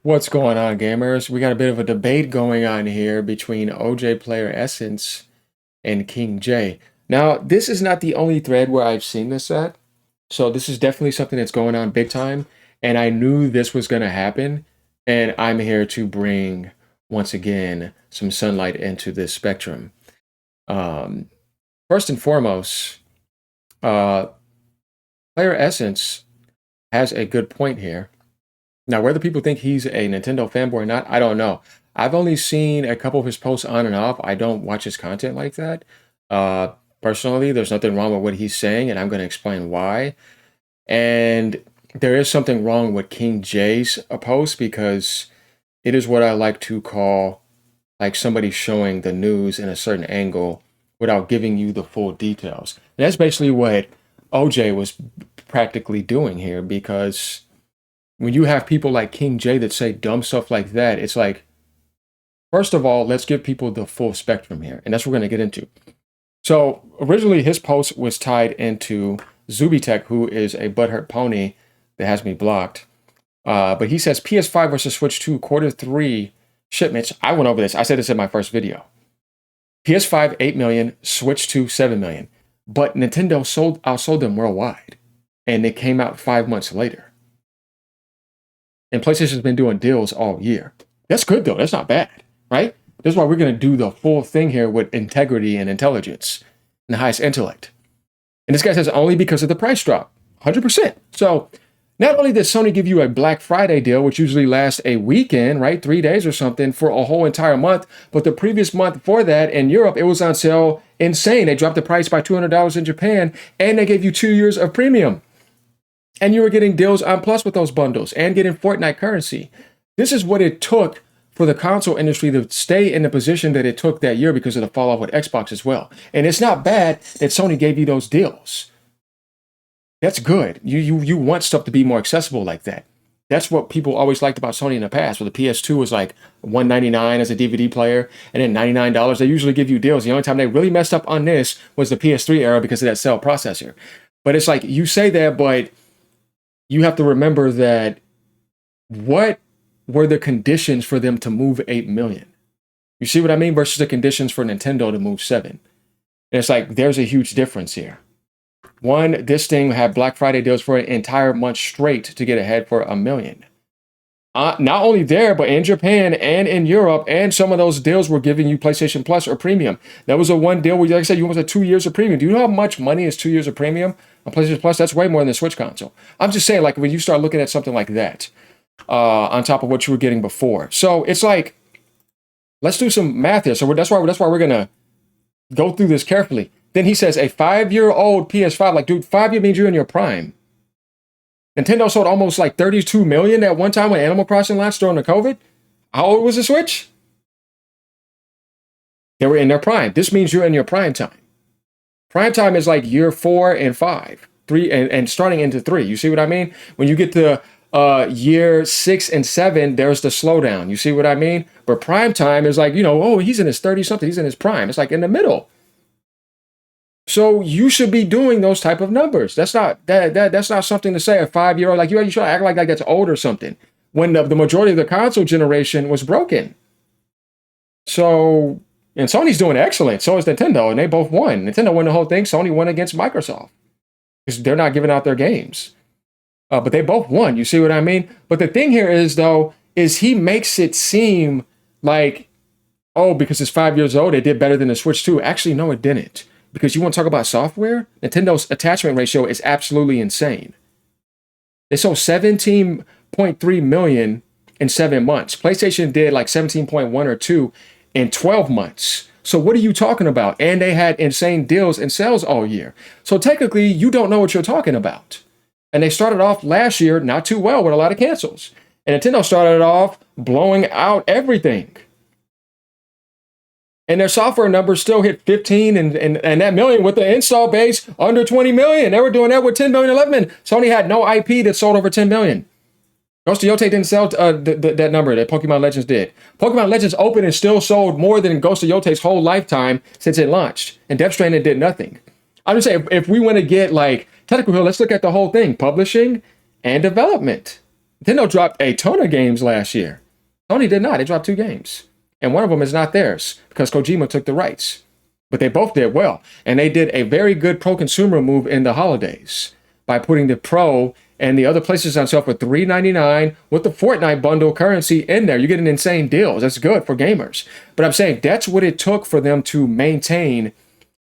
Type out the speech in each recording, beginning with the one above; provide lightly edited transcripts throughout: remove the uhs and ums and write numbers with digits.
What's going on, gamers? We got a bit of a debate going on here between OJ Player Essence and King J. Now, this is not the only thread where I've seen this at, so this is definitely something that's going on big time, and I knew this was going to happen, and I'm here to bring, once again, some sunlight into this spectrum. Um, First and foremost, uh, Player Essence has a good point here. Now, whether people think he's a Nintendo fanboy or not, I don't know. I've only seen a couple of his posts on and off. I don't watch his content like that. Uh, Personally, there's nothing wrong with what he's saying, and I'm going to explain why. And there is something wrong with King J's post because it is what I like to call like somebody showing the news in a certain angle without giving you the full details. And that's basically what OJ was practically doing here because when you have people like King J that say dumb stuff like that, it's like, first of all, let's give people the full spectrum here. And that's what we're going to get into. So originally his post was tied into Zubitech, who is a butthurt pony that has me blocked. But he says PS5 versus Switch 2 Q3 shipments. I went over this. I said this in my first video. PS5, 8 million, Switch 2, 7 million. But Nintendo outsold them worldwide. And it came out 5 months later. And PlayStation's been doing deals all year. That's good though. That's not bad, right? That's why we're going to do the full thing here with integrity and intelligence and the highest intellect. And this guy says only because of the price drop, 100%. So not only did Sony give you a Black Friday deal, which usually lasts a weekend, right? 3 days or something for a whole entire month. But the previous month before that in Europe, it was on sale insane. They dropped the price by $200 in Japan and they gave you 2 years of premium. And you were getting deals on Plus with those bundles and getting Fortnite currency. This is what it took for the console industry to stay in the position that it took that year because of the fall off with Xbox as well. And it's not bad that Sony gave you those deals. That's good. You want stuff to be more accessible like that. That's what people always liked about Sony in the past, where the PS2 was like $199 as a DVD player, and then $99. They usually give you deals. The only time they really messed up on this was the PS3 era because of that cell processor. But it's like, you say that, but you have to remember that what were the conditions for them to move 8 million? You see what I mean? Versus the conditions for Nintendo to move 7. And it's like, there's a huge difference here. One, this thing had Black Friday deals for an entire month straight to get ahead for 1 million. Not only there, but in Japan and in Europe, and some of those deals were giving you PlayStation Plus or Premium. That was a one deal where, like I said, you almost had 2 years of premium. Do you know how much money is 2 years of premium on PlayStation Plus? That's way more than the Switch console. I'm just saying, like, when you start looking at something like that, on top of what you were getting before. So it's like, let's do some math here. So that's why we're going to go through this carefully. Then he says a 5-year-old PS5, like, dude, 5 years means you're in your prime. Nintendo sold almost like 32 million at one time when Animal Crossing launched during the COVID. How old was the Switch? They were in their prime. This means you're in your prime time. Prime time is like year 4 and 5, 3, and starting into 3. You see what I mean? When you get to year 6 and 7, there's the slowdown. You see what I mean? But prime time is like, oh, he's in his 30 something. He's in his prime. It's like in the middle. So you should be doing those type of numbers. That's not that's not something to say a 5-year-old, like you should act like that's old or something. When the majority of the console generation was broken. So, and Sony's doing excellent. So is Nintendo, and they both won. Nintendo won the whole thing. Sony won against Microsoft because they're not giving out their games. But they both won. You see what I mean? But the thing here is, though, is he makes it seem like, oh, because it's 5 years old, it did better than the Switch 2. Actually, no, it didn't. Because you want to talk about software? Nintendo's attachment ratio is absolutely insane. They sold 17.3 million in 7 months. PlayStation did like 17.1 or 2 in 12 months. So what are you talking about? And they had insane deals and sales all year. So technically, you don't know what you're talking about. And they started off last year not too well with a lot of cancels. And Nintendo started off blowing out everything. And their software numbers still hit 15 and that million with the install base under 20 million. They were doing that with 10 million, 11 million. Sony had no IP that sold over 10 million. Ghost of Yotei didn't sell that number that Pokemon Legends did. Pokemon Legends Open and still sold more than Ghost of Yotei's whole lifetime since it launched. And Death Stranding did nothing. I'm just saying, if we want to get like technical, let's look at the whole thing. Publishing and development. Nintendo dropped a ton of games last year. Sony did not. They dropped 2 games. And one of them is not theirs because Kojima took the rights. But they both did well. And they did a very good pro-consumer move in the holidays by putting the Pro and the other PlayStation on sale for $3.99 with the Fortnite bundle currency in there. You're getting insane deals. That's good for gamers. But I'm saying that's what it took for them to maintain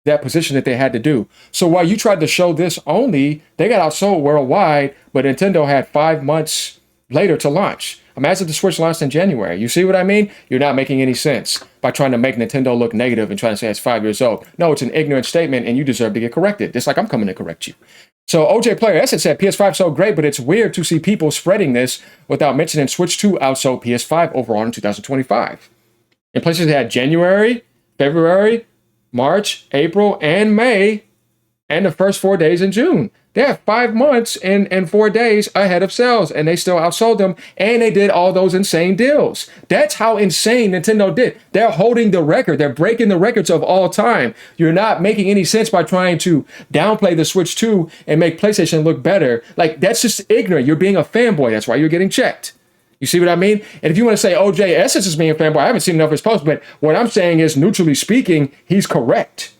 that position that they had to do. So while you tried to show this only, they got outsold worldwide, but Nintendo had 5 months later to launch. Imagine the Switch launched in January. You see what I mean? You're not making any sense by trying to make Nintendo look negative and trying to say it's 5 years old. No, it's an ignorant statement and you deserve to get corrected, just like I'm coming to correct you. So OJ Player Essence said PS5 so great, but it's weird to see people spreading this without mentioning Switch 2 outsold PS5 overall in 2025. And PlayStation had January, February, March, April, and May, and the first 4 days in June. They have 5 months and 4 days ahead of sales, and they still outsold them, and they did all those insane deals. That's how insane Nintendo did. They're holding the record. They're breaking the records of all time. You're not making any sense by trying to downplay the Switch 2 and make PlayStation look better. Like, that's just ignorant. You're being a fanboy. That's why you're getting checked. You see what I mean? And if you want to say OJ Essence is being a fanboy, I haven't seen enough of his posts, but what I'm saying is, neutrally speaking, he's correct.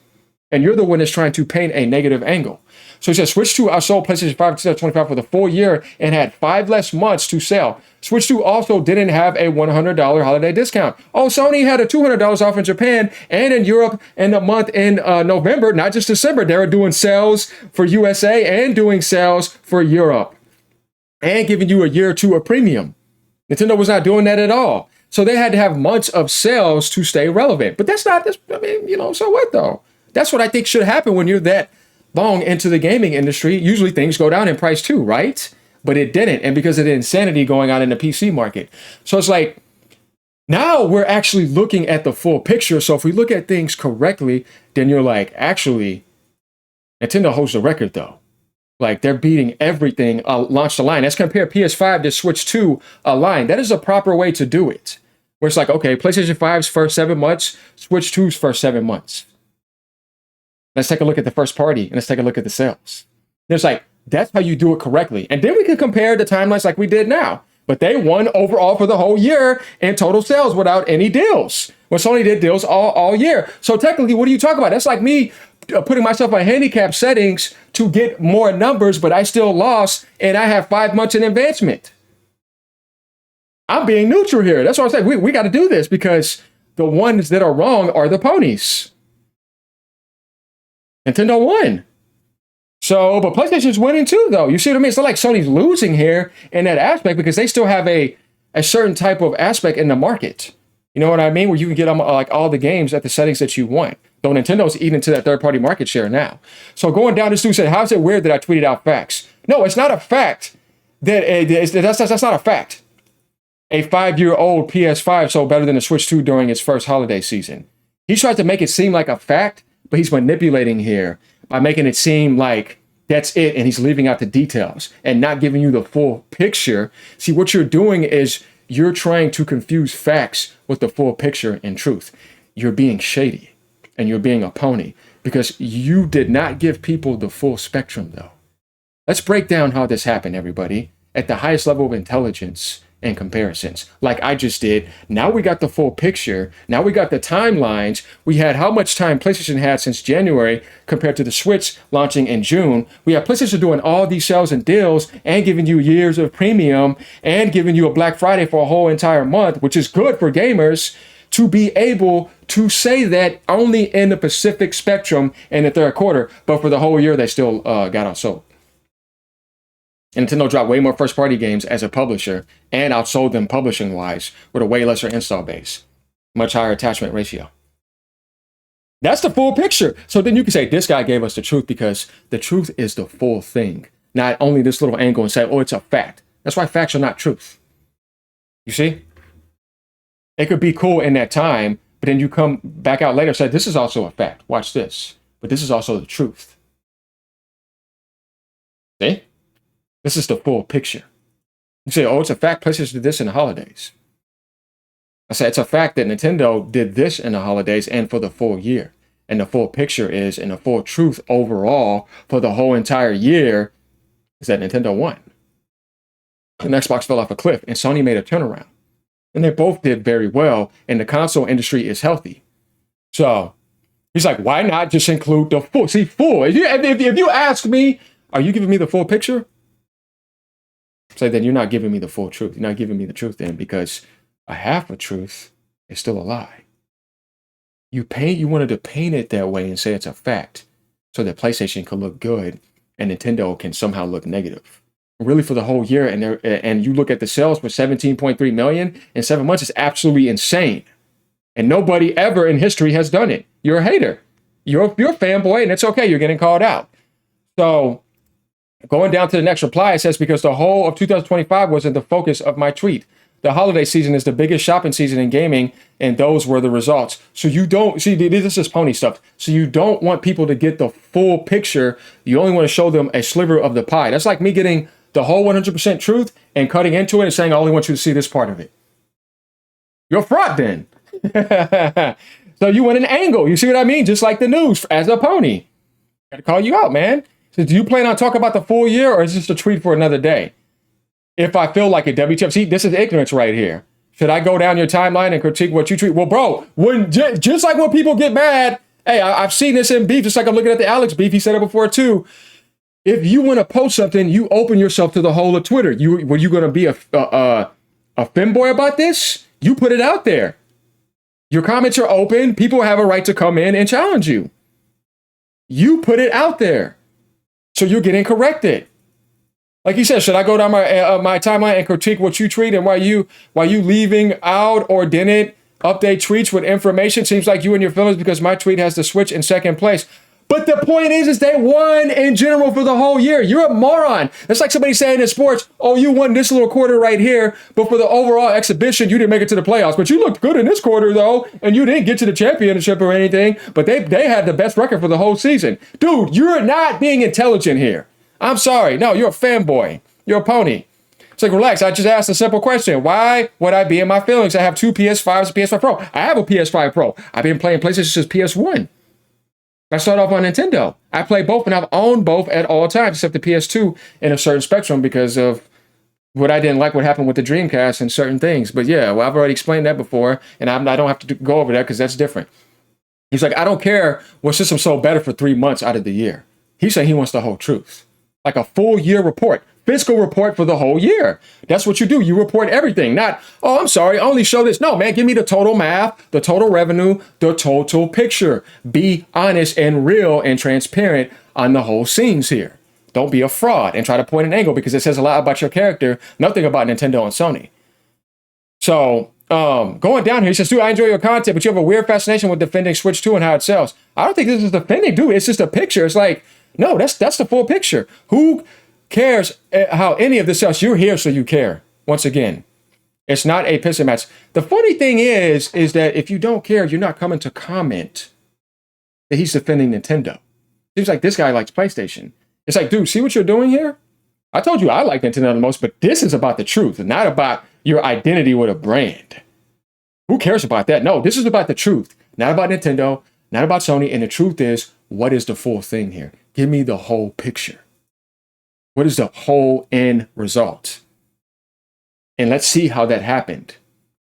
And you're the one that's trying to paint a negative angle. So he says, Switch 2 outsold PlayStation 5 in 2025 for the full year and had 5 less months to sell. Switch 2 also didn't have a $100 holiday discount. Oh, Sony had a $200 off in Japan and in Europe in the month in November, not just December. They were doing sales for USA and doing sales for Europe and giving you a year or two of premium. Nintendo was not doing that at all. So they had to have months of sales to stay relevant. But that's not, I mean, so what though? That's what I think should happen when you're that long into the gaming industry. Usually things go down in price too, right? But it didn't. And because of the insanity going on in the PC market. So it's like, now we're actually looking at the full picture. So if we look at things correctly, then you're like, actually, Nintendo holds the record though. Like they're beating everything launched a line. Let's compare PS5 to Switch 2 a line. That is a proper way to do it. Where it's like, okay, PlayStation 5's first 7 months, Switch 2's first 7 months. Let's take a look at the first party and let's take a look at the sales. There's like, that's how you do it correctly. And then we can compare the timelines like we did now. But they won overall for the whole year in total sales without any deals. When Sony did deals all year. So technically, what are you talking about? That's like me putting myself on handicap settings to get more numbers, but I still lost and I have 5 months in advancement. I'm being neutral here. That's what I'm saying. We got to do this because the ones that are wrong are the ponies. Nintendo won. So, but PlayStation's winning too, though. You see what I mean? It's not like Sony's losing here in that aspect because they still have a certain type of aspect in the market. You know what I mean? Where you can get like all the games at the settings that you want. Though Nintendo's eating into that third-party market share now. So going down, this dude said, how's it weird that I tweeted out facts? No, it's not a fact. That's not a fact. A 5-year-old PS5 sold better than the Switch 2 during its first holiday season. He tries to make it seem like a fact, but he's manipulating here by making it seem like that's it, and he's leaving out the details and not giving you the full picture. See, what you're doing is you're trying to confuse facts with the full picture and truth. You're being shady. And you're being a pony because you did not give people the full spectrum, though. Let's break down how this happened, everybody, at the highest level of intelligence and comparisons, like I just did. Now we got the full picture. Now we got the timelines. We had how much time PlayStation had since January compared to the Switch launching in June. We have PlayStation doing all these sales and deals and giving you years of premium and giving you a Black Friday for a whole entire month, which is good for gamers to be able to say that only in the Pacific spectrum in the third quarter, but for the whole year, they still got outsold. And Nintendo dropped way more first-party games as a publisher and outsold them publishing-wise with a way lesser install base, much higher attachment ratio. That's the full picture. So then you can say, this guy gave us the truth because the truth is the full thing, not only this little angle and say, oh, it's a fact. That's why facts are not truth. You see? It could be cool in that time, but then you come back out later and say, this is also a fact. Watch this. But this is also the truth. See? This is the full picture. You say, oh, it's a fact PlayStation did this in the holidays. I say, it's a fact that Nintendo did this in the holidays and for the full year. And the full picture is, and the full truth overall for the whole entire year is that Nintendo won. and Xbox fell off a cliff, and Sony made a turnaround. And they both did very well, and the console industry is healthy. So he's like, why not just include the full? See, full. If you ask me, are you giving me the full picture? Say, then you're not giving me the full truth. You're not giving me the truth then, because a half a truth is still a lie. You wanted to paint it that way and say it's a fact so that PlayStation can look good and Nintendo can somehow look negative. Really, for the whole year, and you look at the sales for 17.3 million in 7 months, it's absolutely insane. And nobody ever in history has done it. You're a hater. You're a fanboy, and it's okay. You're getting called out. So going down to the next reply, it says, because the whole of 2025 wasn't the focus of my tweet. The holiday season is the biggest shopping season in gaming, and those were the results. So you don't, see, this is pony stuff. So you don't want people to get the full picture. You only want to show them a sliver of the pie. That's like me getting the whole 100% truth and cutting into it and saying, I only want you to see this part of it. You're a fraud then. So you want an angle. You see what I mean? Just like the news as a pony. Got to call you out, man. So do you plan on talking about the full year, or is this a tweet for another day? If I feel like a WTF, see, this is ignorance right here. Should I go down your timeline and critique what you tweet? Well, bro, just like when people get mad, hey, I've seen this in beef, just like I'm looking at the Alex beef. He said it before too. If you want to post something, you open yourself to the whole of Twitter. Were you going to be a fanboy about this? You put it out there. Your comments are open. People have a right to come in and challenge you. You put it out there. So you're getting corrected. Like he said, should I go down my timeline and critique what you tweet, and why you leaving out or didn't update tweets with information? Seems like you and your feelings because my tweet has the switch in second place. But the point is they won in general for the whole year. You're a moron. It's like somebody saying in sports, oh, you won this little quarter right here, but for the overall exhibition, you didn't make it to the playoffs. But you looked good in this quarter, though, and you didn't get to the championship or anything. But they had the best record for the whole season. Dude, you're not being intelligent here. I'm sorry. No, you're a fanboy. You're a pony. It's like, relax. I just asked a simple question. Why would I be in my feelings? I have two PS5s, a PS5 Pro. I have a PS5 Pro. I've been playing PlayStation since PS1. I started off on Nintendo. I play both, and I've owned both at all times, except the PS2 in a certain spectrum because of what I didn't like what happened with the Dreamcast and certain things. But yeah, well, I've already explained that before, and I don't have to go over that because that's different. He's like, I don't care what system sold better for 3 months out of the year. He's saying he wants the whole truth. Like a full year report, fiscal report for the whole year. That's what you do. You report everything. Not, oh, I'm sorry, I only show this. No, man, give me the total math, the total revenue, the total picture. Be honest and real and transparent on the whole scenes here. Don't be a fraud and try to point an angle because it says a lot about your character, nothing about Nintendo and Sony. So going down here, he says, dude, I enjoy your content, but you have a weird fascination with defending Switch 2 and how it sells. I don't think this is defending, dude. It's just a picture. It's like, no, that's the full picture. Who cares how any of this sells? You're here, so you care. Once again, it's not a pissing match. The funny thing is that if you don't care, you're not coming to comment that he's defending Nintendo. Seems like this guy likes PlayStation. It's like, dude, see what you're doing here? I told you I like Nintendo the most, but this is about the truth and not about your identity with a brand. Who cares about that? No, this is about the truth, not about Nintendo, not about Sony. And the truth is, what is the full thing here? Give me the whole picture. What is the whole end result? And let's see how that happened.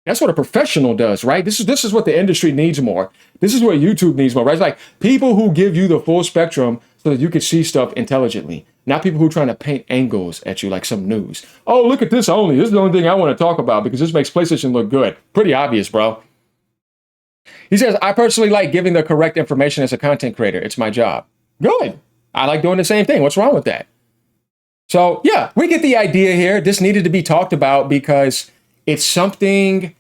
That's what a professional does, right? This is what the industry needs more. This is what YouTube needs more, right? It's like people who give you the full spectrum so that you can see stuff intelligently, not people who are trying to paint angles at you like some news. Oh, look at this only. This is the only thing I want to talk about because this makes PlayStation look good. Pretty obvious, bro. He says, I personally like giving the correct information as a content creator. It's my job. Good. I like doing the same thing. What's wrong with that? So yeah, we get the idea here. This needed to be talked about because it's something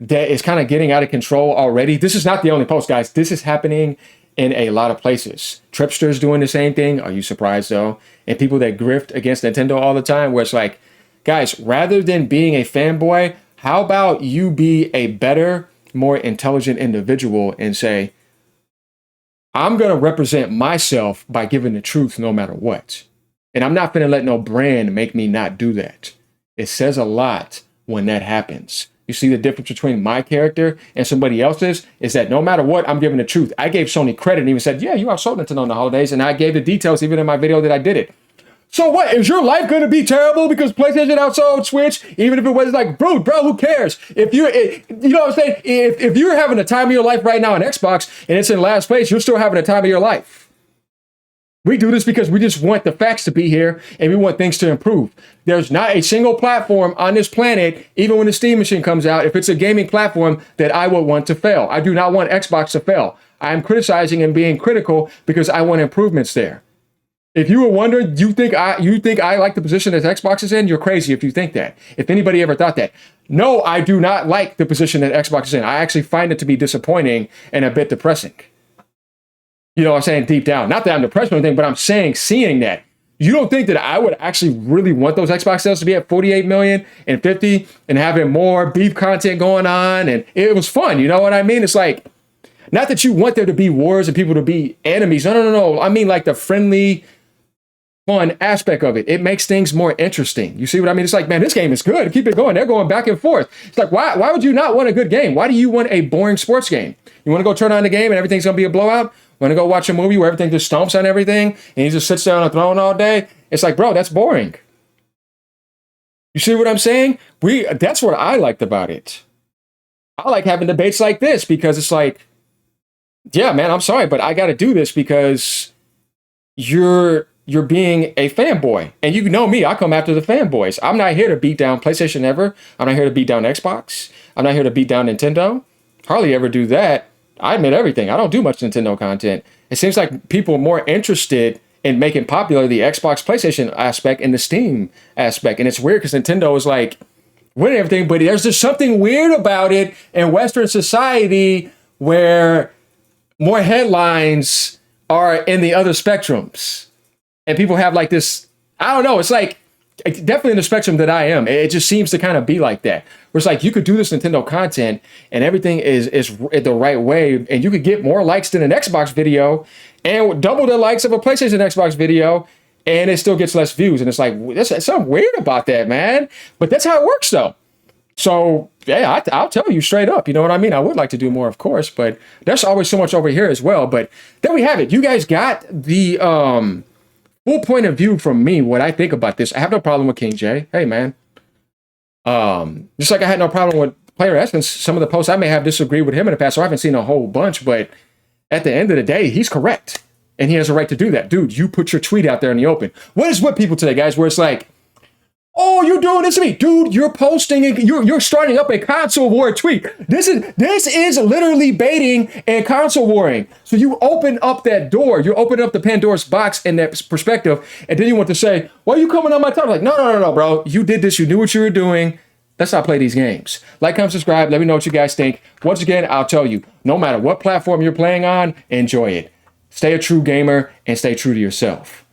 that is kind of getting out of control already. This is not the only post, guys. This is happening in a lot of places. Tripsters doing the same thing. Are you surprised though? And people that grift against Nintendo all the time, where it's like, guys, rather than being a fanboy, how about you be a better, more intelligent individual and say, I'm going to represent myself by giving the truth no matter what. And I'm not going to let no brand make me not do that. It says a lot when that happens. You see the difference between my character and somebody else's is that no matter what, I'm giving the truth. I gave Sony credit and even said, yeah, you outsold Nintendo on the holidays. And I gave the details even in my video that I did it. So what? Is your life going to be terrible because PlayStation outsold Switch? Even if it was like, bro, who cares? If you, you know what I'm saying? If you're having a time of your life right now on Xbox and it's in last place, you're still having a time of your life. We do this because we just want the facts to be here and we want things to improve. There's not a single platform on this planet, even when the Steam machine comes out, if it's a gaming platform, that I would want to fail. I do not want Xbox to fail. I'm criticizing and being critical because I want improvements there. If you were wondering, you think I like the position that Xbox is in, you're crazy if you think that. If anybody ever thought that. No, I do not like the position that Xbox is in. I actually find it to be disappointing and a bit depressing. You know what I'm saying? Deep down. Not that I'm depressed or anything, but I'm saying, seeing that. You don't think that I would actually really want those Xbox sales to be at 48 million and 50 and having more beef content going on? And it was fun. You know what I mean? It's like, not that you want there to be wars and people to be enemies. No. I mean like the friendly, fun aspect of it. It makes things more interesting. You see what I mean? It's like, man, this game is good. Keep it going. They're going back and forth. It's like, why would you not want a good game? Why do you want a boring sports game? You want to go turn on the game and everything's going to be a blowout? Want to go watch a movie where everything just stomps on everything and he just sits there on a throne all day? It's like, bro, that's boring. You see what I'm saying? That's what I liked about it. I like having debates like this because it's like, yeah, man, I'm sorry, but I got to do this because you're being a fanboy. And you know me, I come after the fanboys. I'm not here to beat down PlayStation ever. I'm not here to beat down Xbox. I'm not here to beat down Nintendo. Hardly ever do that. I admit everything. I don't do much Nintendo content. It seems like people are more interested in making popular the Xbox PlayStation aspect and the Steam aspect. And it's weird because Nintendo is like winning everything, but there's just something weird about it in Western society where more headlines are in the other spectrums. And people have like this, I don't know, it's like definitely in the spectrum that I am. It just seems to kind of be like that. Where it's like you could do this Nintendo content and everything is the right way. And you could get more likes than an Xbox video and double the likes of a PlayStation Xbox video. And it still gets less views. And it's like, there's something weird about that, man. But that's how it works, though. So, yeah, I'll tell you straight up. You know what I mean? I would like to do more, of course. But there's always so much over here as well. But there we have it. You guys got the full point of view from me, what I think about this. I have no problem with King J. Hey, man. Just like I had no problem with Player Essence. Some of the posts I may have disagreed with him in the past, so I haven't seen a whole bunch. But at the end of the day, he's correct. And he has a right to do that. Dude, you put your tweet out there in the open. What is with people today, guys, where it's like, oh, you're doing this to me. Dude, you're posting, you're starting up a console war tweet. This is literally baiting and console warring. So you open up that door. You open up the Pandora's box in that perspective. And then you want to say, why are you coming on my time? Like, no, bro. You did this. You knew what you were doing. Let's not play these games. Like, comment, subscribe. Let me know what you guys think. Once again, I'll tell you, no matter what platform you're playing on, enjoy it. Stay a true gamer and stay true to yourself.